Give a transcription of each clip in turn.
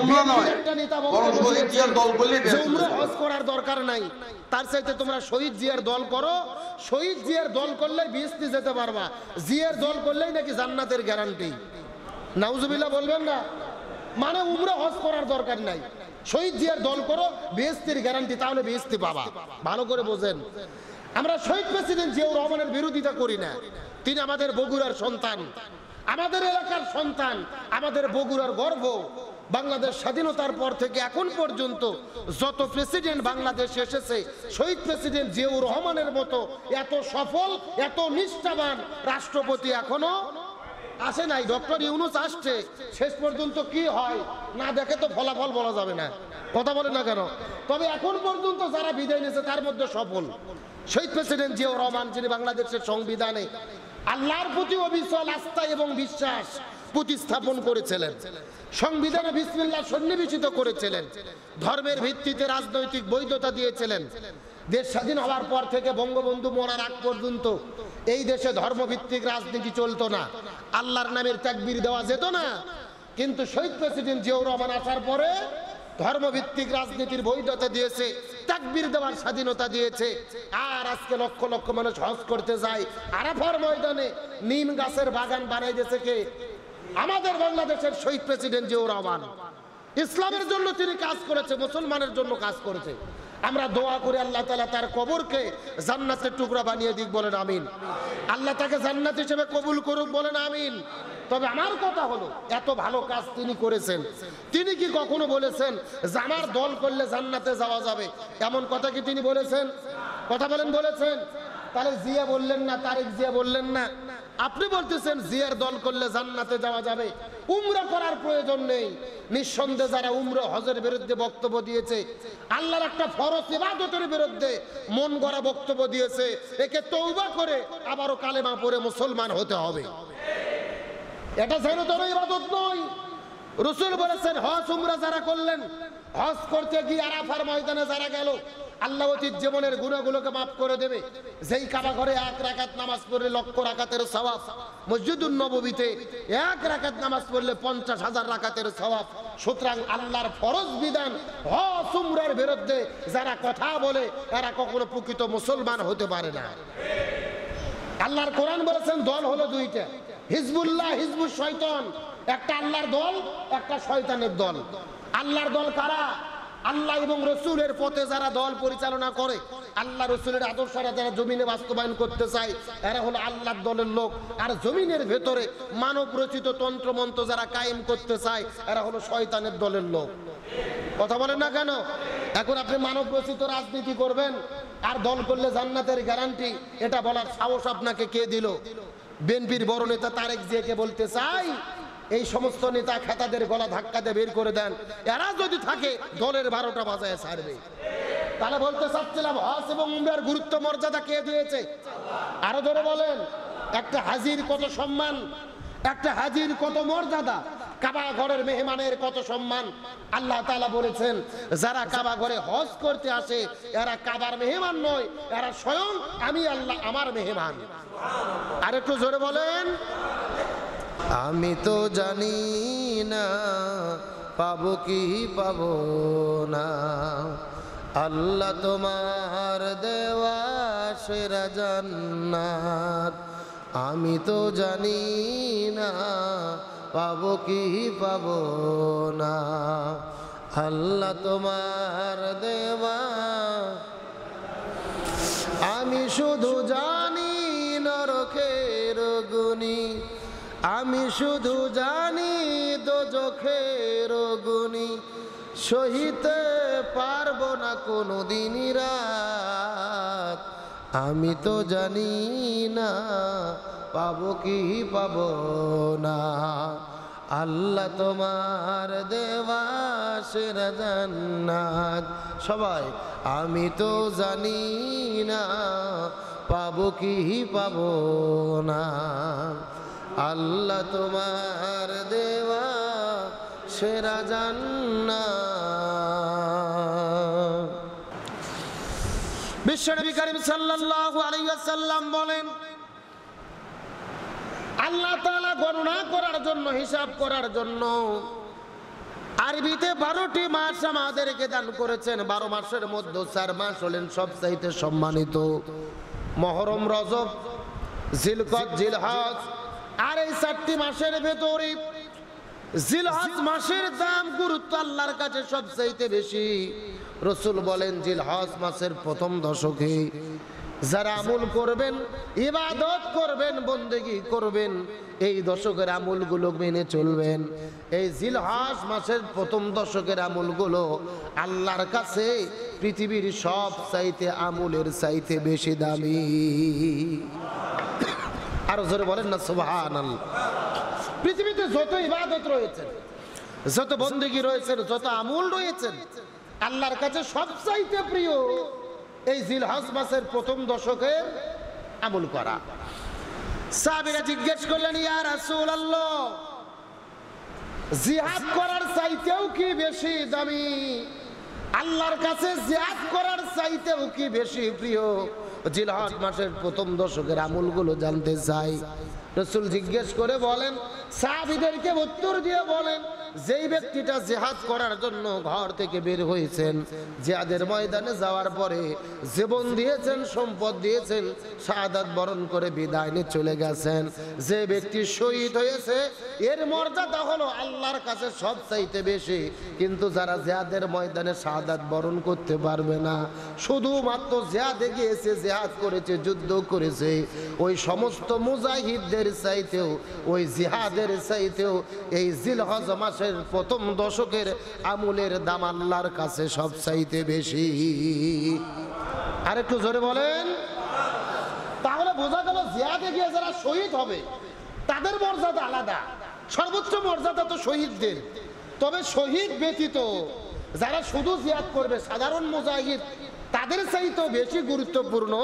মামলা নয়, বরং শহীদ জিয়ার দল করলেই হজ করার দরকার নাই, তার চাইতে তোমরা শহীদ জিয়ার দল করো, শহীদ জিয়ার দল করলে বিএসপি যেতে পারবা, জিয়ার দল করলেই নাকি জান্নাতের গ্যারান্টি। নাউজুবিল্লাহ বলবেন না? মানে উমরা হজ করার দরকার নাই, শহীদ জিয়ার দল করো, বিএসপির গ্যারান্টি, তাহলে বিএসপি পাবা। ভালো করে বোঝেন, আমরা শহীদ প্রেসিডেন্ট জিয়াউর রহমানের বিরোধিতা করি না, তিনি আমাদের বগুড়ার সন্তান, আমাদের এলাকার সন্তান, আমাদের বগুড়ার গর্ব। বাংলাদেশ স্বাধীনতার পর থেকে এখন পর্যন্ত যত প্রেসিডেন্ট বাংলাদেশে এসেছে, শহীদ প্রেসিডেন্ট জিয়াউর রহমানের মতো এত সফল, এত নিষ্ঠাবান রাষ্ট্রপতি এখনো আসে নাই। ডক্টর ইউনূস আসছে, শেষ পর্যন্ত কি হয় না দেখে তো ফলাফল বলা যাবে না, কথা বলে না কেন? তবে এখন পর্যন্ত যারা বিদায় নিয়েছে তার মধ্যে সফল শহীদ প্রেসিডেন্ট জিয়াউর রহমান, যিনি বাংলাদেশের সংবিধানে আল্লাহর প্রতি অবিচল আস্থা এবং বিশ্বাস প্রতিস্থাপন করেছিলেন, সংবিধানে বিসমিল্লাহ সন্নিবেশিত করেছিলেন, ধর্মের ভিত্তিতে রাজনৈতিক বৈধতা দিয়েছিলেন। দেশ স্বাধীন হওয়ার পর থেকে বঙ্গবন্ধু মরার আগ পর্যন্ত এই দেশে ধর্মভিত্তিক রাজনীতি চলতো না, আল্লাহর নামের তাকবীর দেওয়া যেত না। কিন্তু শহীদ প্রেসিডেন্ট জিয়াউর রহমান আসার পরে ধর্মভিত্তিক রাজনীতির বৈধতা দিয়েছে, তাকবীর দেওয়ার স্বাধীনতা দিয়েছে। আর আজকে লক্ষ লক্ষ মানুষ হজ করতে যায়, আরাফার ময়দানে নিম গাছের বাগান বানাই দিয়েছে কে? আমাদের বাংলাদেশের শহীদ প্রেসিডেন্ট জিয়াউর রহমান। ইসলামের জন্য তিনি কাজ করেছে, মুসলমানের জন্য কাজ করেছে। আমরা দোয়া করি আল্লাহ তাআলা তার কবরকে জান্নাতের টুকরা বানিয়ে দিক, বলেন আমিন। আল্লাহ তাকে জান্নাত হিসেবে কবুল করুক, বলেন আমিন। তবে আমার কথা হলো, এত ভালো কাজ তিনি করেছেন, তিনি কি কখনো বলেছেন যে আমার দল করলে জান্নাতে যাওয়া যাবে? এমন কথা কি তিনি বলেছেন? কথা বলেন, বলেছেন? তাহলে জিয়া বললেন না, তারেক জিয়া বললেন না, আপনি বলতেছেন জিয়ার দল করলে জান্নাতে যাওয়া যাবে। উমরা করার প্রয়োজন নেই। নিঃসন্দেহে যারা উমরা হজের বিরুদ্ধে বক্তব্য দিয়েছে, আল্লাহর একটা ফরজ ইবাদতের বিরুদ্ধে মন গড়া বক্তব্য দিয়েছে, একে তওবা করে আবারও কালেমা পড়ে মুসলমান হতে হবে। এটা যেন তোর ইবাদত নয়। রাসূল বলেছেন হজ উমরা যারা করলেন, হজ করতে গিয়ে আরাফার ময়দানে যারা গেল, আল্লাহ অতীত জীবনের গুনাহগুলোকে মাফ করে দেবে। যেই কাবা ঘরে 1 রাকাত নামাজ পড়লে লক্ষ রাকাতের সওয়াব, মসজিদুন নববীতে 1 রাকাত নামাজ পড়লে 50,000 রাকাতের সওয়াব। সুতরাং আল্লাহর ফরজ বিধান হজ উমরার বিরুদ্ধে যারা কথা বলে, এরা কখনো প্রকৃত মুসলমান হতে পারে না। আল্লাহর কোরআন বলেছেন দল হলো দুইটা, হিজবুল্লাহ, হিজবুশ শয়তান। একটা আল্লাহর দল, একটা শয়তানের দল। আল্লাহর দল কারা? আল্লাহ এবং রসুলের পথে যারা দল পরিচালনা করে, আল্লাহ রসুলের আদর্শরা যারা জমিনে বাস্তবায়ন করতে চায়, এরা হলো আল্লাহর দলের লোক। আর জমিনের ভেতরে মানব রচিত তন্ত্রমন্ত্র যারা কায়েম করতে চায়, এরা হলো শয়তানের দলের লোক। কথা বলেন না কেন? এখন আপনি মানব রচিত রাজনীতি করবেন আর দল করলে জান্নাতের গ্যারান্টি, এটা বলার সাহস আপনাকে কে দিল? বিএনপির বড় নেতা তারেক জিয়াকে বলতে চাই, এই সমস্ত নেতা খেতাদের গলা ধাক্কা দিয়ে বের করে দেন। এরা যদি থাকে দলের 12টা বাজায় ছাড়বে। তাহলে বলতে চাচ্ছিলাম হজ এবং উমরার গুরুত্ব মর্যাদা কে দিয়েছে? আরো ধরে বলেন, একটা হাজির কত সম্মান, একটা হাজির কত মর্যাদা, কাবা ঘরের মেহমানের কত সম্মান। আল্লাহ তাআলা বলেছেন যারা কাবা ঘরে হজ করতে আসে এরা কাবার মেহমান নয়, এরা স্বয়ং আমি আল্লাহ আমার মেহমান। আর একটু জোরে বলেন। আমি তো জানি না পাবো কি পাবো না, আল্লাহ তোমার দেওয়া সেরা জান্নাত। আমি তো জানি না পাবো কি পাবো না, আল্লাহ তোমার দেওয়া। আমি শুধু জানি নরকের গুনি, আমি শুধু জানি দোজখের গুনি, সহিতে পারবো না কোনো দিনই রাত। আমি তো জানি না পাবো কি পাবো না, আল্লাহ তোমার দেওয়া সেরা জান্নাত। সবাই আমি তো জানি না পাবো কি পাবো না, আল্লাহ তোমার দেওয়া সেরা জান্নাত। বিশ্বনবী করিম সাল্লাল্লাহু আলাইহি ওয়াসাল্লাম বলেন, আল্লাহ তাআলা গণনা করার জন্য, হিসাব করার জন্য আরবিতে 12টি মাস আমাদেরকে দান করেছেন। 12 মাসের মধ্যে 4 মাস হলেন সবচাইতে সম্মানিত, মুহররম, রজব, জিলকদ, জিলহজ। আর এই 4টি মাসের ভেতরে জিলহজ মাসের দাম, গুরুত্ব আল্লাহর কাছে সবচাইতে বেশি। রাসূল বলেন জিলহজ মাসের প্রথম দশকে যারা আমল করবেন, ইবাদত করবেন, বন্দেগী করবেন, এই দশকের আমলগুলো মেনে চলবেন, এই জিলহজ মাসের প্রথম দশকের আমলগুলো আল্লাহর কাছে পৃথিবীর সব চাইতে আমলের চাইতে বেশি দামি। আরো জোরে বলেন না সুবহানাল্লাহ। পৃথিবীতে যত ইবাদত রয়েছে, যত বন্দেগী রয়েছে, যত আমল রয়েছে, আল্লাহর কাছে সবচাইতে প্রিয় এই জিলহজ মাসের প্রথম দশকে আমল করা। সাহাবীরা জিজ্ঞেস করলেন, ইয়া রাসূলুল্লাহ, জিহাদ করার চাইতেও কি বেশি দামি? আল্লাহর কাছে জিহাদ করার চাইতেও কি বেশি প্রিয়? জিলহজ মাসের প্রথম দশকের আমলগুলো জানতে চাই। রাসূল জিজ্ঞেস করে বলেন, সাহাবীদেরকে উত্তর দিয়ে বলেন, যেই ব্যক্তিটা জিহাদ করার জন্য ঘর থেকে বের হয়েছেন, জিহাদের ময়দানে যাওয়ার পরে জীবন দিয়েছেন, সম্পদ দিয়েছেন, শাহাদাত বরণ করে বিদায় নিয়ে চলে গেছেন, যে ব্যক্তি শহীদ হয়েছে এর মর্যাদা হলো আল্লাহর কাছে সবচাইতে বেশি। কিন্তু যারা জিহাদের ময়দানে শাহাদাত বরণ করতে পারবে না, শুধুমাত্র জিহাদে গিয়েছে, জিহাদ করেছে, যুদ্ধ করেছে, ওই সমস্ত মুজাহিদদের চাইতেও, ওই জিহাদের চাইতেও এই জিলহজ মাসের প্রথম দশকের আমলের দাম আল্লাহর কাছে সবচাইতে বেশি। আরেকটু জোরে বলেন। তাহলে বোঝা গেল জিহাদে গিয়ে যারা শহীদ হবে তাদের মর্যাদা আলাদা, সর্বোচ্চ মর্যাদা তো শহীদদের। তবে শহীদ ব্যতীত যারা শুধু জিহাদ করবে, সাধারণ মুজাহিদ, তাদের চাইতেও বেশি গুরুত্বপূর্ণ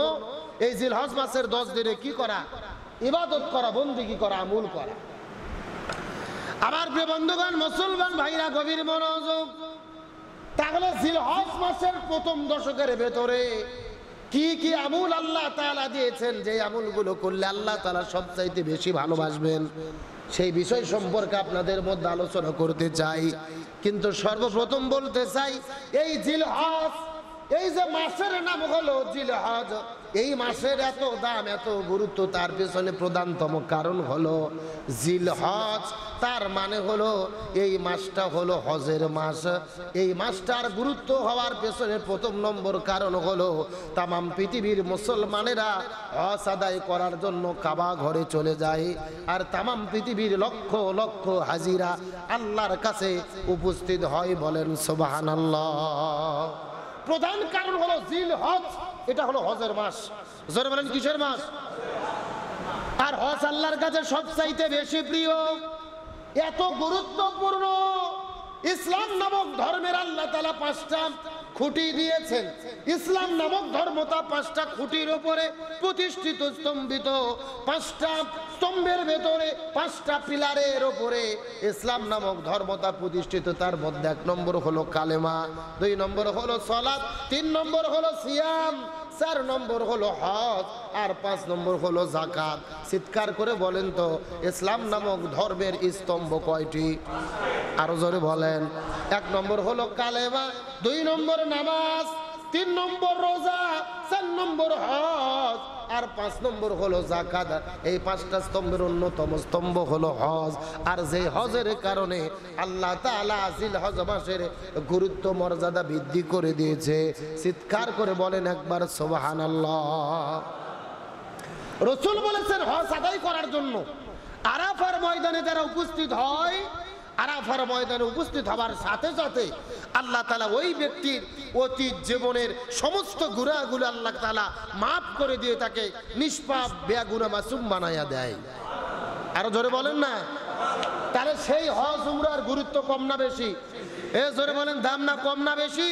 এই জিলহজ মাসের 10 দিনে কি করা? ইবাদত করা, বন্দেগী করা, আমল করা। আমার প্রিয় বন্ধুগণ, মুসলমান ভাইরা, গভীর মনোযোগ। তাহলে জিলহজ মাসের প্রথম দশকের ভেতরে কি কি আমল আল্লাহ তাআলা দিয়েছেন, যে আমলগুলো করলে আল্লাহ তাআলা সবচাইতে বেশি ভালোবাসবেন, সেই বিষয় সম্পর্কে আপনাদের মধ্যে আলোচনা করতে চাই। কিন্তু সর্বপ্রথম বলতে চাই, এই জিলহজ, এই যে মাসের নাম হলো জিলহজ, এই মাসের এত দাম, এত গুরুত্ব, তার পেছনে প্রধানতম কারণ হলো জিলহজ। তার মানে হলো এই মাসটা হলো হজের মাস। এই মাসটার গুরুত্ব হওয়ার পেছনে প্রথম নম্বর কারণ হলো তামাম পৃথিবীর মুসলমানেরা হজ আদায় করার জন্য কাবা ঘরে চলে যায়, আর তামাম পৃথিবীর লক্ষ লক্ষ হাজিরা আল্লাহর কাছে উপস্থিত হয়। বলেন সুবহানাল্লাহ। প্রধান কারণ হলো জিলহজ, এটা হলো হজের মাস। জোরে বলেন কিসের মাস? আর হজ আল্লাহর কাছে সবচাইতে বেশি প্রিয়, এত গুরুত্বপূর্ণ। ইসলাম নামক ধর্মের আল্লাহ তাআলা 5টা খুঁটি দিয়েছেন। ইসলাম নামক ধর্মটা 5টা খুঁটির উপরে প্রতিষ্ঠিত, স্তম্ভিত। 5টা স্তম্ভের ভেতরে 5টা পিলারের উপরে ইসলাম নামক ধর্মটা প্রতিষ্ঠিত। তার মধ্যে 1 নম্বর হলো কালেমা, 2 নম্বর হলো সালাত, 3 নম্বর হলো সিয়াম, 4 নম্বর হলো হজ, আর 5 নম্বর হলো যাকাত। চিৎকার করে বলেন তো, ইসলাম নামক ধর্মের স্তম্ভ কয়টি? আরো জোরে বলেন। 1 নম্বর হলো কালেমা, 2 নম্বর নামাজ, 3 নম্বর রোজা, 4 নম্বর হজ, আর 5 নম্বর হলো যাকাত। এই 5টা স্তম্ভের অন্যতম স্তম্ভ হলো হজ। আর যে হজের কারণে আল্লাহ তাআলা জিলহজ মাসের গুরুত্ব, মর্যাদা বৃদ্ধি করে দিয়েছে। চিৎকার করে বলেন একবার সুবহানাল্লাহ। রাসূল বলেছেন, হজ আদায় করার জন্য আরাফার ময়দানে যারা উপস্থিত হয়, আরাফার ময়দানে উপস্থিত হবার সাথে সাথে আল্লাহ তাআলা ওই ব্যক্তির অতীত জীবনের সমস্ত গুনাহগুলো আল্লাহ তাআলা মাফ করে দিয়ে তাকে নিষ্পাপ, বেগুনাহ, মাসুম বানায়া দেয়। আরো জোরে বলেন না। তাহলে সেই হজ উমরার গুরুত্ব কম না বেশি? জোরে বলেন, দাম না কম না বেশি?